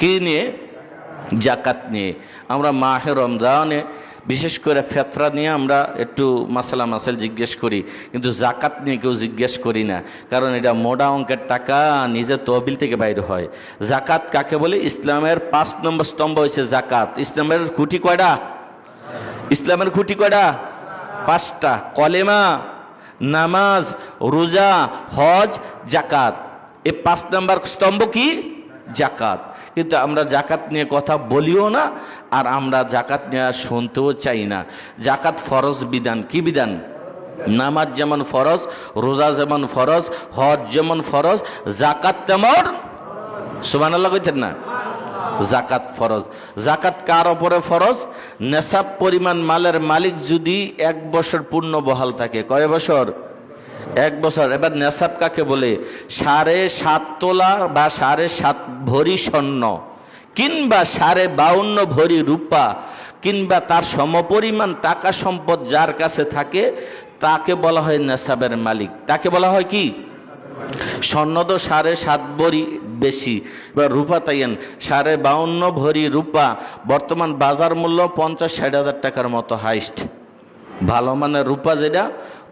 কি নিয়ে? জাকাত নিয়ে। আমরা মাহে রমজানে বিশেষ করে ফেতরা নিয়ে আমরা একটু মাসালা মাসাইল জিজ্ঞেস করি, কিন্তু জাকাত নিয়ে কেউ জিজ্ঞেস করি না, কারণ এটা মোটা অঙ্কের টাকা, নিজের তহবিল থেকে বাইরে হয়। জাকাত কাকে বলে? ইসলামের 5 নম্বর স্তম্ভ হয়েছে জাকাত। ইসলামের খুঁটি কয়টা? ইসলামের খুঁটি কয়টা? 5টা। কলেমা, নামাজ, রোজা, হজ, জাকাত। এই 5 নম্বর স্তম্ভ কি? জাকাত। কিন্তু আমরা জাকাত নিয়ে কথা বলিও না, আর আমরা জাকাত নিয়ে শুনতেও চাই না। জাকাত ফরজ বিধান। কি বিধান? নামাজ যেমন ফরজ, রোজা যেমন ফরজ, হজ যেমন ফরজ, জাকাত তেমন। সুবহানাল্লাহ কইতেন না? জাকাত ফরজ। জাকাত কার ওপরে ফরজ? নেশাব পরিমাণ মালের মালিক যদি 1 বছর পূর্ণ বহাল থাকে। কয় বছর? 1 বছর। এবার নেশাব কাকে বলে? 7.5 তোলা বা 7.5 ভরি স্বর্ণ, কিংবা 52.5 ভরি রূপা, কিংবা তার সমপরিমাণ টাকা সম্পদ যার কাছে থাকে তাকে বলা হয় নেশাবের মালিক। তাকে বলা হয় কি? স্বর্ণ তো 7.5 ভরি বেশি, এবার রূপা তাইয়েন 52.5 ভরি রূপা, বর্তমান বাজার মূল্য 50-60 হাজার টাকার মতো হাইস্ট। ভালো মানের রূপা যেটা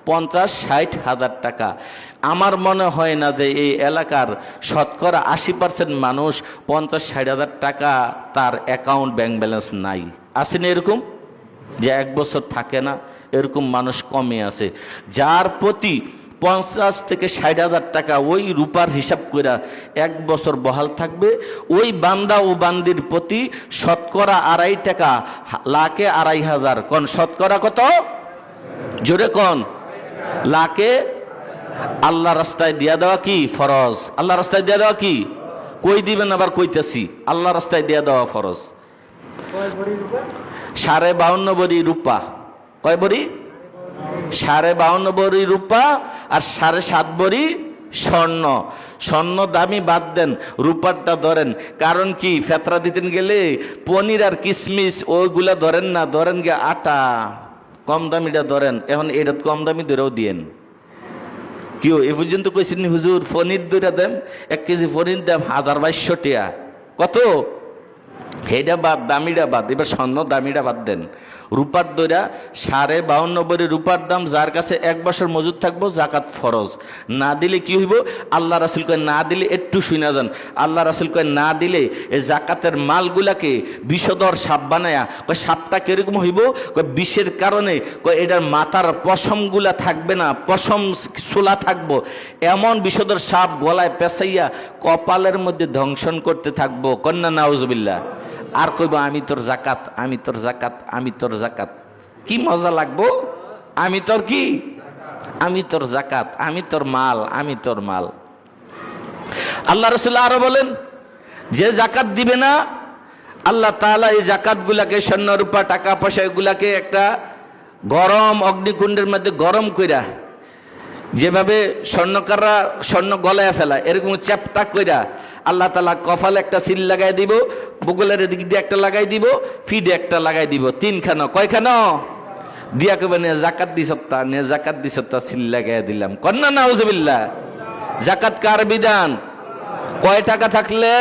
50-60 হাজার টাকা। আমার মনে হয় না যে এই এলাকার শতকরা 80% মানুষ 50-60 হাজার টাকা তার অ্যাকাউন্ট ব্যাংক ব্যালেন্স নাই। আসেনি এরকম যে 1 বছর থাকে না? এরকম মানুষ কমে আছে। যার প্রতি 50 থেকে 60 হাজার টাকা ওই রূপার হিসাব করে 1 বছর বহাল থাকবে, ওই বান্দা ও বান্দির প্রতি শতকরা 2.5 টাকা, লাখে 2.5 কোন শতকরা কত? জোরে কোন? লাখে আল্লাহ রাস্তায় দিয়া দেওয়া কি ফরজ? আল্লাহ রাস্তায় দিয়া দেওয়া কি? কই দিবেন আবার কইতেছি, আল্লাহ রাস্তায় দিয়া দেওয়া ফরজ। 52.5 ভরি রূপা। কয় ভরি? 52.5 ভরি রূপা আর 7.5 ভরি স্বর্ণ। স্বর্ণ দামি বাদ দেন, রূপারটা ধরেন। কারণ কি? ফেতরা দিতেন গেলে পনির আর কিশমিশ ওইগুলা ধরেন না, ধরেন গে আটা, কম দামিটা ধরেন। এখন এটা কম দামি ধরেও দিয়েন। কেউ এ পর্যন্ত কইছেন হুজুর পনির ধরে দেন, 1 কেজি পনির দাম 1200 টাকা। কত? এইটা বাদ, দামিটা বাদ। এবার স্বর্ণ দামিটা বাদ দেন। রূপার দইরা 52.5 ভরি রূপার দাম, যার কাছে 1 বছর মজুদ থাকবো, জাকাত ফরজ। না দিলে কি হইব? আল্লাহ রাসূল কয় না দিলে, একটু শুনা যান, আল্লাহ রাসূল কয় না দিলে এই জাকাতের মালগুলাকে বিষধর সাপ বানায়া, কয় সাপটা কিরকম হইব? কয় বিষের কারণে, কয় এটার মাথার পশমগুলা থাকবে না, পশম ছোলা থাকবো, এমন বিষধর সাপ গলায় পেঁচাইয়া কপালের মধ্যে ধ্বংসন করতে থাকবো। কন্যা নাউজুবিল্লাহ। আর কইব আমি তোর জাকাত, আমি তোর জাকাত, আমি তোর জাকাত। কি মজা লাগবো? আমি তোর কি? আমি তোর জাকাত, আমি তোর মাল, আমি তোর মাল। আল্লাহ রাসূল আরো বলেন, যে জাকাত দিবে না, আল্লাহ তাআলা এই জাকাত গুলাকে, স্বর্ণ রূপা টাকা পয়সা এগুলাকে একটা গরম অগ্নিকুণ্ডের মধ্যে গরম কইরা, যেভাবে স্বর্ণকাররা স্বর্ণ গলায় ফেলা, এরকম চ্যাপটা কইরা আল্লাহ তাআলা কপালে একটা সিল লাগাই দিব, বগলের দিক দিয়ে একটা লাগাই দিব, ফিডে একটা লাগাই দিব, 3খানা। কয়খানা? দিয়া কবে নে জাকাত দিছত্তা, নে জাকাত দিছত্তা, সিল লাগাই দিলাম। কন্যা নাউজুবিল্লাহ। জাকাত কার বিধান? কয় টাকা থাকলে?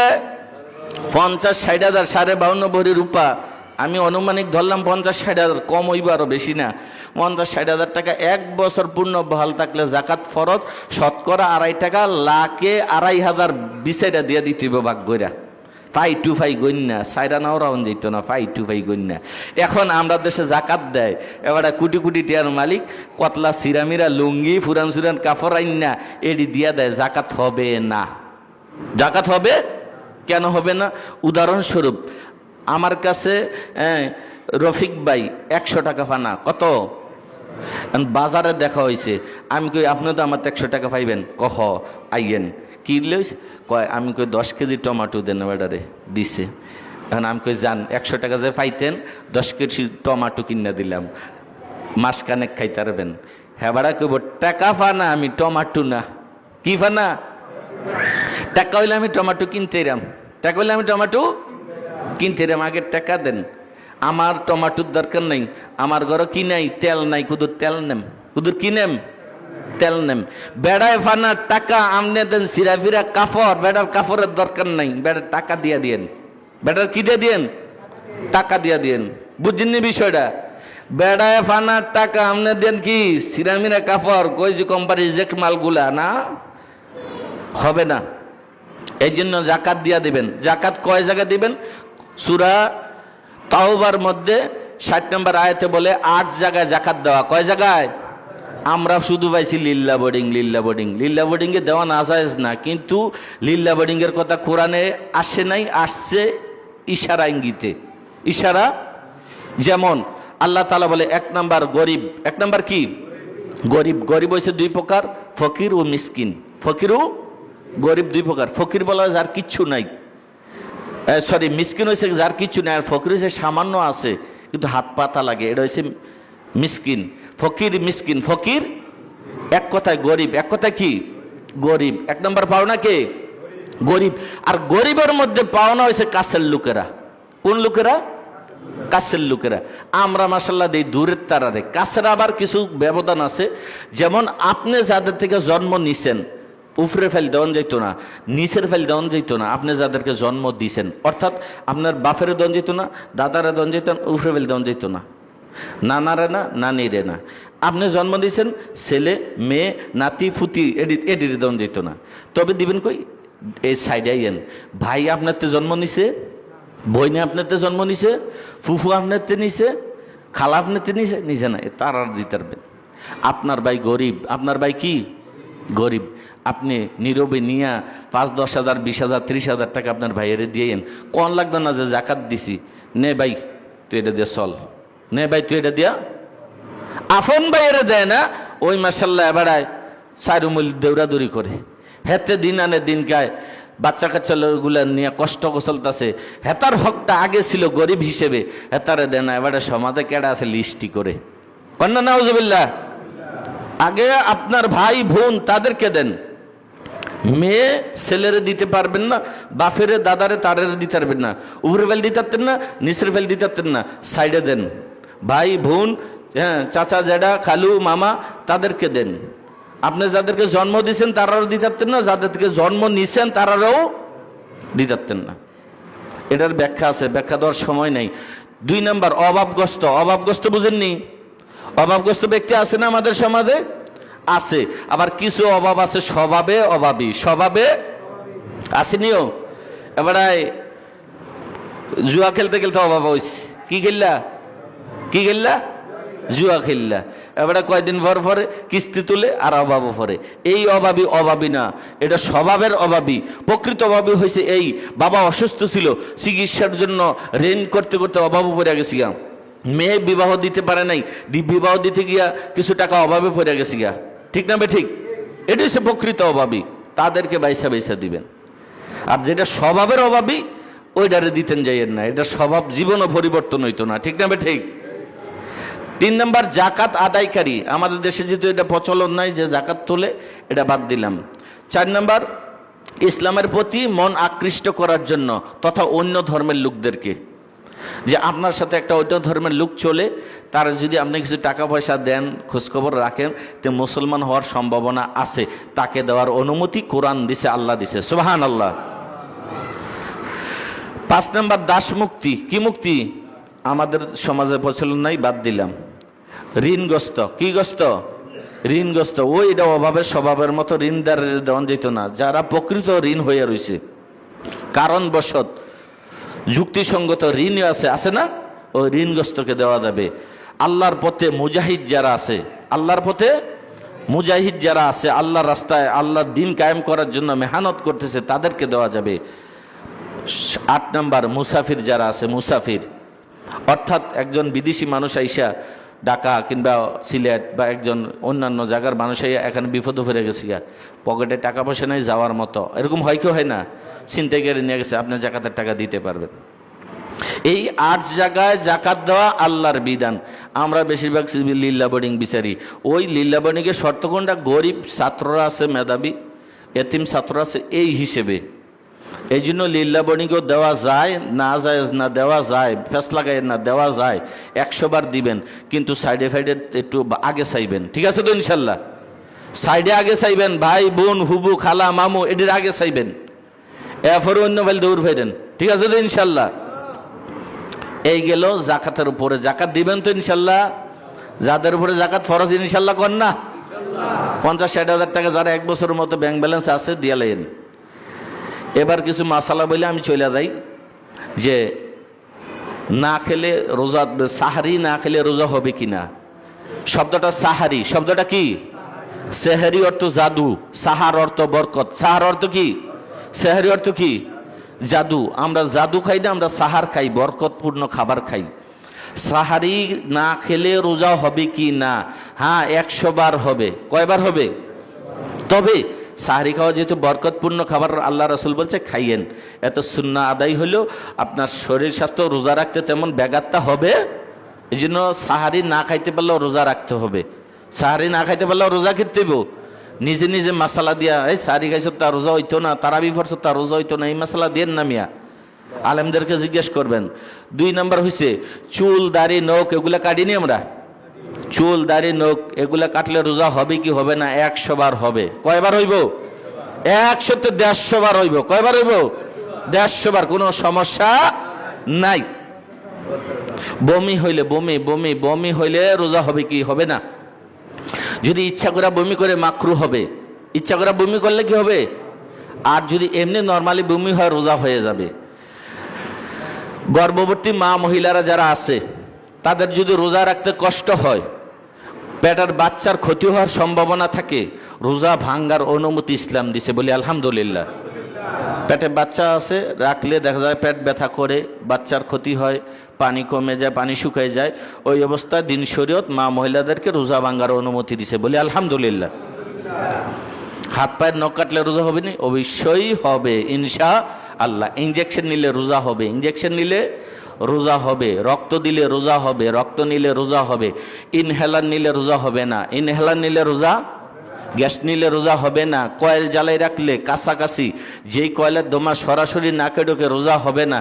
50-60 হাজার। 52.5 ভরি রূপা, আমি অনুমানিক ধরলাম 50-60 হাজার, কম হইব আরো বেশি না। 50-60 হাজার টাকা 1 বছর পূর্ণ বহাল থাকলে জাকাত ফরজ। শতকরা 2.5 টাকা, লাখে 2.5 বিচাইরা দিয়ে দিতে হইব ভাগ কইরা। 5 to 5 গণ্যা, সাইরা নাও রাউন যেত না, 5 to 5 গণ্যা। এখন আমরা দেশে জাকাত দেয়, এবার কোটি কোটি টিয়ার মালিক কতলা সিরামিরা লুঙ্গি ফুরান সুরান কাপড় আইন না, এডি দিয়া দেয়। জাকাত হবে না। জাকাত হবে কেন হবে না? উদাহরণস্বরূপ আমার কাছে রফিক ভাই 100 টাকা পানা। কত? বাজারে দেখা হয়েছে, আমি কই আপনি তো আমার 100 টাকা পাইবেন। কহ আইয়েন। কি লইস? কয় আমি কই 10 কেজি টমেটো দেন বেটারে, দিছে। এখন আমি কই যান, 100 টাকা যে পাইতেন 10 কেজি টমেটো কিনে দিলাম, মাস কানেক খাইতে পারবেন। হ্যাঁ বেড়া কইব টাকা ফানা, আমি টমেটো না। কি ফানা? টাকা হইলে আমি টমেটো কিনতে এরাম, টাকা হইলে আমি টমেটো কিনতে এরাম। আগে টাকা দেন। আমার টমেটোর দরকার নাই, আমার ঘরে কি নাই? তেল নাই, কুদুর তেল নেম, কুদুর কি নেম? তেল নেম। বেড়ায় ফানা টাকা আমনে দেন, সিরা ফিরা কাপড়, বেড়ার কাপড়ের দরকার নাই, বেড়ার টাকা দিয়া দিয়েন। বেটার কি দিয়ে দিয়েন? টাকা দিয়া দিয়েন। বুঝছেননি বিষয়টা? বেড়ায় ফানার টাকা আপনি দেন কি সিরামিনা কাপড়, কই যে কোম্পানি রিজেক্ট মালগুলা, না হবে না। এই জন্য জাকাত দিয়া দিবেন। জাকাত কয় জায়গায় দিবেন? সূরা তাওবার মধ্যে 60 নম্বর আয়াতে বলে 8 জায়গায় জাকাত দেওয়া। কয় জায়গায়? আমরা শুধু পাইছি লিল্লা বোর্ডিং। লিল্লা বোর্ডিংয়ে দেওয়া না জায়েজ না, কিন্তু লিল্লা বোর্ডিংয়ের কথা কোরআনে আসে নাই, আসছে ইশারা ইঙ্গিতে। ইশারা যেমন আল্লাহ তাআলা বলে 1 নাম্বার গরিব। 1 নাম্বার কি? গরিব। গরিব হয়েছে 2 প্রকার, ফকির ও মিসকিন। ফকির ও গরিব 2 প্রকার। ফকির বলা হয় যার কিচ্ছু নাই, সরি মিসকিন হয়েছে যার কিচ্ছু নাই, আর ফকির হয়েছে সামান্য আছে কিন্তু হাত পাতা লাগে, এটা হয়েছে মিসকিন। ফকির মিসকিন। ফকির এক কথায় গরিব, এক কথায় কি? গরিব। 1 নম্বর পাওনা কে? গরিব। আর গরিবের মধ্যে পাওনা হয়েছে কাছের লোকেরা। কোন লোকেরা? কাছের লোকেরা। আমরা মাশাআল্লাহ দেই দূরের তারারে, কাছের আবার কিছু ব্যবধান আছে। যেমন আপনি যাদের থেকে জন্ম নিছেন উপরে ফেল দেওয়ান যেত না, নিচের ফেল দেওয়ান যেত না। আপনি যাদেরকে জন্ম দিয়েছেন, অর্থাৎ আপনার বাপের দেওয়ান যেত না, দাদারা দেওয়ান যেত না, উপরে ফেল দেওয়ান যেত না, নানারে না, নানিরে না। আপনি জন্ম দিয়েছেন ছেলে মেয়ে নাতি ফুতি এডির দেওয়ান যেত না। তবে দিবেন কই? এই সাইডে আইয়েন। ভাই আপনারতে জন্ম নিছে, বইনে আপনারতে জন্ম নিছে, ফুফু আপনারতে নিছে, খালা আপনারতে নিছে, নিজে না, তার আর দিতে পারবেন। আপনার ভাই গরিব, আপনার ভাই কি? গরিব। আপনি নীরবে নিয়া 5-10 হাজার 20 হাজার 30 হাজার টাকা আপনার ভাইয়ের দিয়েন। কোন লাগতো না যে জাকাত দিছি, নে ভাই তুই এটা দিয়ে চল, নে ভাই তুই এটা দিয়া। আফন ভাইয়ের দেয় না, ওই মাশাআল্লাহ এবারায় সাইরুমুল দৌড়াদৌড়ি করে, হেতে দিন আনে দিন খায়, বাচ্চা কাচ্চা গুলা নিয়ে কষ্ট চলতেছে। হেতার হকটা আগে ছিল গরিব হিসেবে, হেতারে দেয় না। এবারে সমাজে কেডা আছে লিস্টি করে, কন্যা নাউজুবিল্লাহ। আগে আপনার ভাই বোন তাদেরকে দেন। মেয়ে ছেলেরে দিতে পারবেন না, বাফেরে দাদারে তারের দিতে পারবেন না, উপরে ফেল দিতে পারতেন না, নিচের ফেল দিতে পারতেন না, সাইডে দেন। ভাই বোন, হ্যাঁ, চাচা জেঠা খালু মামা তাদেরকে দেন। আপনি যাদেরকে জন্ম দিয়েছেন তারাও দিতে পারতেন না, যাদেরকে জন্ম নিছেন তারাও দিতে পারতেন না। এটার ব্যাখ্যা আছে, ব্যাখ্যা দেওয়ার সময় নেই। 2 নম্বর অভাবগ্রস্ত। অভাবগ্রস্ত বুঝেননি? অভাবগ্রস্ত ব্যক্তি আছে না আমাদের সমাজে? আছে। আবার কিছু অভাব আছে স্বভাবে অভাবী, স্বভাবে আসেনিও। এবারে জুয়া খেলতে খেলতে অভাব হয়েছে। কি খেললা? জুয়া খেললা। এবারে কয়দিন পরে কিস্তি তুলে আর অভাবও পরে। এই অভাবী না, এটা স্বভাবের অভাবী। প্রকৃত অভাবী হয়েছে এই, বাবা অসুস্থ ছিল, চিকিৎসার জন্য ঋণ করতে করতে অভাবও পড়ে গেছি গা। মেয়ে বিবাহ দিতে পারে নাই, বিবাহ দিতে গিয়া কিছু টাকা অভাবে পড়ে গেছি গা। ঠিক না? ঠিক। এটা হচ্ছে প্রকৃত অভাবী, তাদেরকে বাইসা দিবেন। আর যেটা স্বভাবের অভাবী ওইটারে দিতেন যাইয়েন না, এটা স্বভাব জীবনও পরিবর্তন হইতো না। ঠিক না? ঠিক। 3 নম্বর জাকাত আদায়কারী। আমাদের দেশে যেহেতু এটা প্রচলন নাই যে জাকাত তোলে, এটা বাদ দিলাম। 4 নম্বর ইসলামের প্রতি মন আকৃষ্ট করার জন্য তথা অন্য ধর্মের লোকদেরকে, যে আপনার সাথে একটা অন্য ধর্মের লোক চলে, তার যদি আপনি কিছু টাকা পয়সা দেন, খোঁজখবর রাখেন, তো মুসলমান হওয়ার সম্ভাবনা আছে, তাকে দেওয়ার অনুমতি কোরআন দিছে, আল্লাহ দিছে। সুবহানাল্লাহ। 5 নম্বর দাস মুক্তি। কি মুক্তি? আমাদের সমাজে প্রচলন নাই, বাদ দিলাম। ঋণগ্রস্ত। কি গ্রস্ত? ঋণগ্রস্ত। ওইটা অভাবের স্বভাবের মতো ঋণদারের দেওয়া যেত না, যারা প্রকৃত ঋণ হয়ে রয়েছে, কারণবশত যুক্তিসঙ্গত ঋণ আছে না, ওই ঋণগ্রস্তকে দেওয়া যাবে। আল্লাহর পথে মুজাহিদ যারা আছে, আল্লাহর পথে মুজাহিদ যারা আছে, আল্লাহর রাস্তায় আল্লাহর দিন কায়েম করার জন্য মেহনত করতেছে, তাদেরকে দেওয়া যাবে। 8 নম্বর মুসাফির যারা আছে, মুসাফির অর্থাৎ একজন বিদেশি মানুষ আইসা ঢাকা কিংবা সিলেট বা একজন অন্যান্য জায়গার মানুষ এখানে বিপদে পড়ে গেছে, পকেটে টাকা পয়সা নেই যাওয়ার মতো, এরকম হয় কি হয় না? ছিনতাই করে নিয়ে গেছে, আপনি জাকাতের টাকা দিতে পারবেন। এই 8 জায়গায় জাকাত দেওয়া আল্লাহর বিধান। আমরা বেশিরভাগ লিল্লা বোর্ডিং বিচারি। ওই লিল্লা বোর্ডিংয়ের শর্ত কোনটা? গরিব ছাত্ররা আছে, মেধাবী এতিম ছাত্র আছে, এই হিসেবে। এই জন্য লিল্লা বোর্ডিংও দেওয়া যায়, না যায় না, দেওয়া যায়, ফেস লাগাই না, দেওয়া যায়। 100 বার দিবেন, কিন্তু সাইডে ফাইডে একটু আগে চাইবেন। ঠিক আছে তো? ইনশাল্লাহ সাইডে আগে চাইবেন, ভাই বোন হুবু খালা মামু এটির আগে চাইবেন, এরপরে অন্য ফাইল দৌড় ফেরেন। ঠিক ঠিক আছে তো ইনশাল্লাহ? এই গেল জাকাতের উপরে। জাকাত দিবেন তো ইনশাল্লাহ? যাদের উপরে জাকাত ফরজ ইনশাল্লাহ কর না? 50-60 হাজার টাকা যারা 1 বছরের মতো ব্যাংক ব্যালেন্স আছে দিয়ে লেন। এবার কিছু মাসালা বলে আমি চলে যাই, যে না খেলে রোজা, সাহারি না খেলে রোজা হবে কিনা। শব্দটা সাহারি, শব্দটা কি? সেহারি অর্থ জাদু, সাহার অর্থ বরকত। সাহার অর্থ কি? সেহারি অর্থ কি? জাদু। আমরা জাদু খাই না, আমরা সাহার খাই, বরকতপূর্ণ খাবার খাই। সাহারি না খেলে রোজা হবে কি না? হ্যাঁ, 100 বার হবে। কয়বার হবে? তবে সাহারি খাওয়া যেহেতু বরকতপূর্ণ খাবার, আল্লাহ রাসূল বলছে খাইয়েন। এত সুন্নাহ আদায় হলেও আপনার শরীর স্বাস্থ্য রোজা রাখতে তেমন ব্যাঘাতটা হবে। এই জন্য সাহারি না খাইতে পারলেও রোজা রাখতে হবে। সাহারি না খাইতে পারলেও রোজা খেতে হইব। নিজে নিজে মশালা দিয়া, এই সাহারি খাইছ তার রোজা হইতো না, তারাবি পড়ছ তার রোজা হইতো না, এই মশালা দেন না মিয়া, আলেমদেরকে জিজ্ঞেস করবেন। 2 নম্বর হয়েছে চুল দাড়ি নখ এগুলা কাটিনি আমরা। চুল দাড়ি নখ এগুলা কাটলে রোজা হবে কি হবে না? 100 বার হবে। কয়বার হইব? 100 তে 150 বার হইব। কয়বার হইব? 150 বার, কোনো সমস্যা নাই। বমি হইলে, বমি হইলে রোজা হবে কি হবে না? যদি ইচ্ছা করে বমি করে মাকরু হবে। ইচ্ছা করে বমি করলে কি হবে? আর যদি এমনি নর্মালি বমি হয় রোজা হয়ে যাবে। গর্ভবতী মা মহিলারা যারা আছে তাদের যদি রোজা রাখতে কষ্ট হয়, পেটের বাচ্চার ক্ষতি হওয়ার সম্ভাবনা থাকে, রোজা ভাঙ্গার অনুমতি ইসলাম দিছে, বলি আলহামদুলিল্লাহ। পেটে বাচ্চা আছে, রাখলে দেখা যায় পেট ব্যথা করে, বাচ্চার ক্ষতি হয়, পানি কমে যায়, পানি শুকিয়ে যায়, ওই অবস্থায় দিন শরীয়ত মা মহিলাদেরকে রোজা ভাঙ্গার অনুমতি দিছে, বলি আলহামদুলিল্লাহ। হাত পায়ের নখ কাটলে রোজা হবে না? অবশ্যই হবে ইনশাআল্লাহ। ইঞ্জেকশন নিলে রোজা হবে, ইঞ্জেকশন নিলে রোজা হবে। রক্ত দিলে রোজা হবে, রক্ত নিলে রোজা হবে। ইনহেলার নিলে রোজা হবে না, ইনহেলার নিলে রোজা, গ্যাস নিলে রোজা হবে না। কয়েল জ্বালাই রাখলে কাছাকাছি যেই কয়েলের দমা সরাসরি নাকে ঢোকে রোজা হবে না।